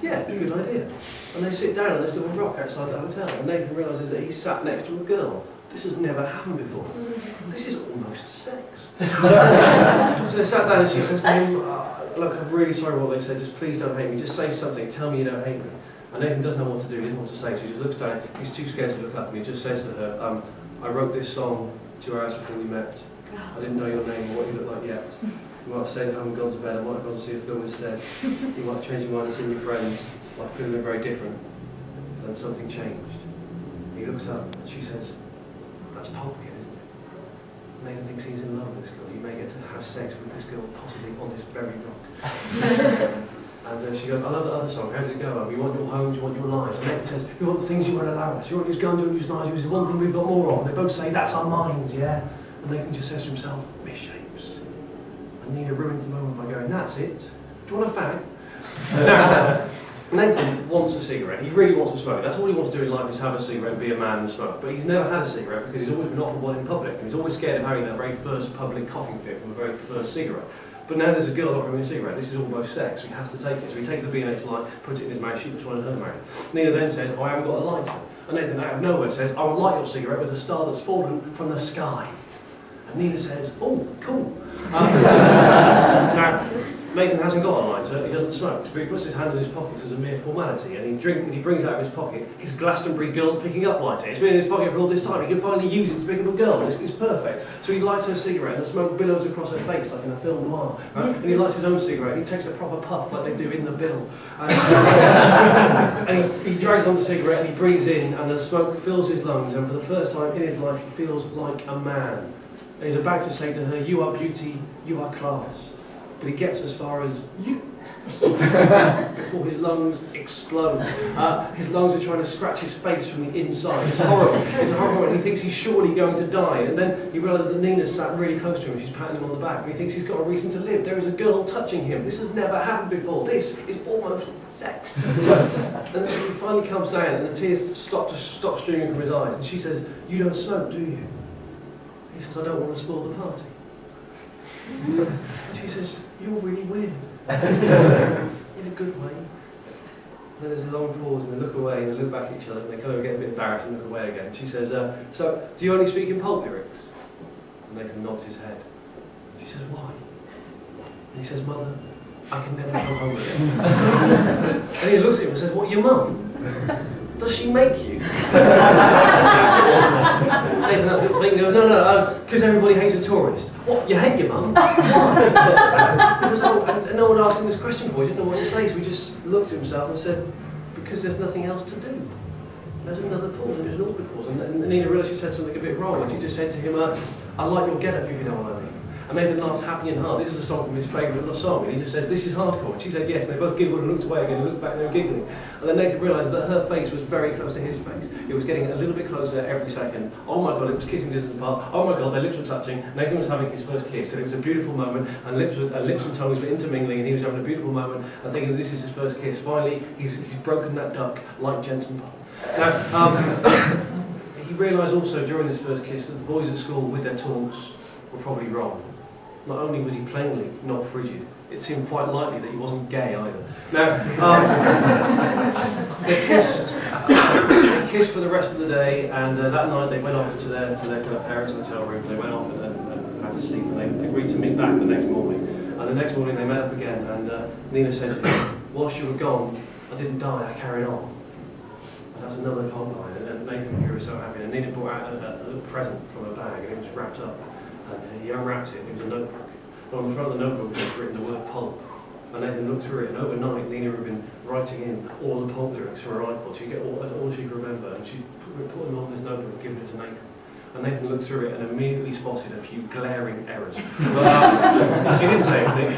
yeah, good idea. And they sit down on this little rock outside the hotel, and Nathan realises that he's sat next to a girl. This has never happened before. This is almost sex. So they sat down and she says to him, look, I'm really sorry what they said, just please don't hate me, just say something, tell me you don't hate me. And Nathan doesn't know what to do, he doesn't know what to say, so he just looks down, he's too scared to look up, and he just says to her, I wrote this song 2 hours before we met. I didn't know your name or what you look like yet. You might have stayed at home and gone to bed, I might have gone to see a film instead. You might have changed your mind and seen your friends. Life could have been very different. Then something changed. He looks up and she says, that's Pulp, isn't it? Nathan thinks he's in love with this girl. He may get to have sex with this girl, possibly on this very rock. And she goes, I love that other song, how does it go? We want your homes, you want your lives. And Nathan says, we want the things you won't allow us. You want to use guns, you want to use knives, you want the one thing we've got more of. And they both say, that's our minds, yeah? And Nathan just says to himself, misshapes. And Nina ruins the moment by going, that's it. Do you want a fag? Now, Nathan wants a cigarette. He really wants to smoke. That's all he wants to do in life is have a cigarette and be a man and smoke. But he's never had a cigarette because he's always been offered one in public. And he's always scared of having that very first public coughing fit from the very first cigarette. But now there's a girl offering him a cigarette. This is almost sex, so he has to take it. So he takes the B&H light, puts it in his mouth, she puts one in her mouth. Nina then says, oh, I haven't got a lighter. And Nathan out of nowhere says, I will light your cigarette with a star that's fallen from the sky. And Nina says, oh, cool. Now, Nathan hasn't got a lighter, he doesn't smoke, but he puts his hand in his pockets as a mere formality, and he brings out of his pocket his Glastonbury girl picking up lighter. It's been in his pocket for all this time, he can finally use it to pick up a girl, it's perfect. So he lights her cigarette and the smoke billows across her face like in a film noir, right? And he lights his own cigarette and he takes a proper puff like they do in The Bill. And he drags on the cigarette and he breathes in and the smoke fills his lungs, and for the first time in his life he feels like a man. And he's about to say to her, you are beauty, you are class. But he gets as far as you before his lungs explode. His lungs are trying to scratch his face from the inside. It's horrible. It's horrible, and he thinks he's surely going to die. And then he realises that Nina's sat really close to him. She's patting him on the back, and he thinks he's got a reason to live. There is a girl touching him. This has never happened before. This is almost sex. And then he finally comes down, and the tears stop streaming from his eyes. And she says, "You don't smoke, do you?" He says, "I don't want to spoil the party." And she says, "You're really weird." In a good way. And then there's a long pause and they look away and they look back at each other and they kind of get a bit embarrassed and look away again. She says, so, do you only speak in Pulp lyrics? And Nathan nods his head. She says, why? And he says, Mother, I can never come home again. And he looks at him and says, what, your mum? Does she make you? Nathan has a little thing and goes, no, because everybody hates a tourist. What, you hate your mum? Why? And no one asked him this question before, he didn't know what to say, so he just looked at himself and said, because there's nothing else to do. And there's another pause, and there's an awkward pause, and Nina realised she said something a bit wrong, and she just said to him, I like your get-up, if you know what I mean. And Nathan laughed happy and hard. This is a song from his favourite song, and he just says, this is hardcore. And she said yes, and they both giggled and looked away again and looked back and they were giggling. And then Nathan realised that her face was very close to his face. It was getting a little bit closer every second. Oh my God, it was kissing distance apart. Oh my God, their lips were touching. Nathan was having his first kiss, and it was a beautiful moment, and lips and tongues were intermingling, and he was having a beautiful moment, and thinking that this is his first kiss. Finally, he's broken that duck like Jensen Paul. Now, he realised also during this first kiss that the boys at school, with their taunts, were probably wrong. Not only was he plainly not frigid, it seemed quite likely that he wasn't gay either. Now, they kissed for the rest of the day, and that night they went off to their kind of parents' hotel room. They went off and had to sleep, and they agreed to meet back the next morning. And the next morning they met up again, and Nina said to him, whilst you were gone, I didn't die, I carried on. And that's another Pulp line, and Nathan was so happy. And Nina brought out a little present from her bag, and it was wrapped up. And he unwrapped it, and it was a notebook. And on the front of the notebook was written the word Pulp. And Nathan looked through it, and overnight Nina had been writing in all the Pulp lyrics from her iPod. She'd get all she could remember, and she'd put them on this notebook and given it to Nathan. And Nathan looked through it and immediately spotted a few glaring errors. He didn't say anything.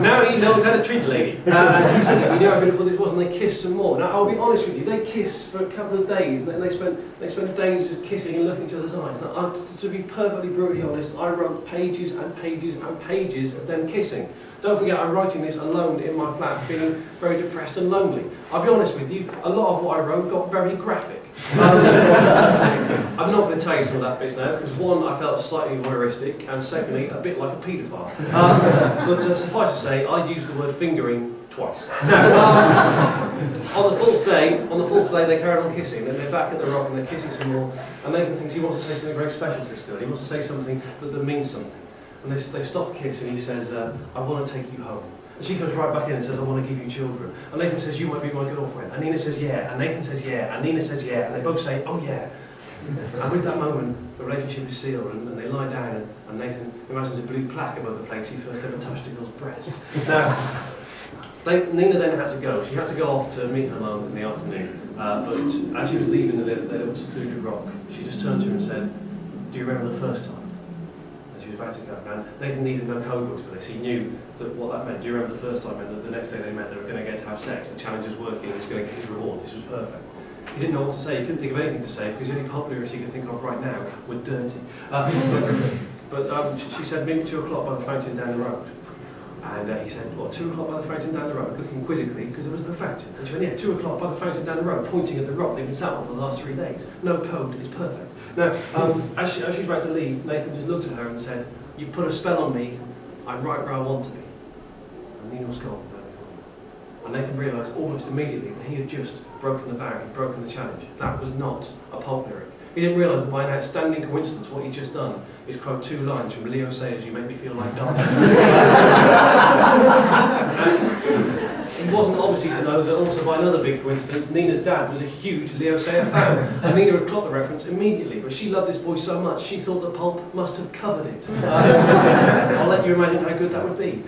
Now he knows how to treat a lady. And she said, you know how beautiful this was, and they kissed some more. Now I'll be honest with you, they kissed for a couple of days, and they spent days just kissing and looking in each other's eyes. Now, to be perfectly brutally honest, I wrote pages and pages and pages of them kissing. Don't forget, I'm writing this alone in my flat, feeling very depressed and lonely. I'll be honest with you, a lot of what I wrote got very graphic. I'm not going to tell you some of that bits now, because one, I felt slightly voyeuristic, and secondly, a bit like a paedophile. But suffice to say, I used the word fingering twice. On the fourth day, they carried on kissing, and they're back at the rock and they're kissing some more, and Nathan thinks he wants to say something very special to this girl. He wants to say something that means something. And they stop kissing, and he says, I want to take you home. And she comes right back in and says, I want to give you children. And Nathan says, you might be my girlfriend. And Nina says, yeah. And Nathan says, yeah. And Nina says, yeah. And they both say, oh, yeah. And with that moment, the relationship is sealed, and they lie down, and Nathan imagines a blue plaque above the place he first ever touched a girl's breast. Now, Nina then had to go. She had to go off to meet her mum in the afternoon, but as she was leaving the little secluded rock, she just turned to her and said, do you remember the first time? And she was about to go. Now, Nathan needed no code books for this. He knew that what that meant. Do you remember the first time? And that the next day they met, they were going to get to have sex, the challenge was working, he was going to get his reward. This was perfect. He didn't know what to say, he couldn't think of anything to say, because the only pulp lyrics he could think of right now were dirty. She said, meet me 2 o'clock by the fountain down the road. And he said, what, 2 o'clock by the fountain down the road, looking quizzically, because there was no fountain. And she went, yeah, 2 o'clock by the fountain down the road, pointing at the rock they'd been sat on for the last 3 days. No code, it's perfect. Now, as she was about to leave, Nathan just looked at her and said, you put a spell on me, I'm right where I want to be. And Nina was gone. And Nathan realised almost immediately that he had just broken the vow, he'd broken the challenge. That was not a pulp lyric. He didn't realise that by an outstanding coincidence what he'd just done is quote 2 lines from Leo Sayers' You Make Me Feel Like Dying. He wasn't obviously to know that also by another big coincidence, Nina's dad was a huge Leo Sayer fan. And Nina had clocked the reference immediately, but she loved this boy so much she thought that Pulp must have covered it. I'll let you imagine how good that would be.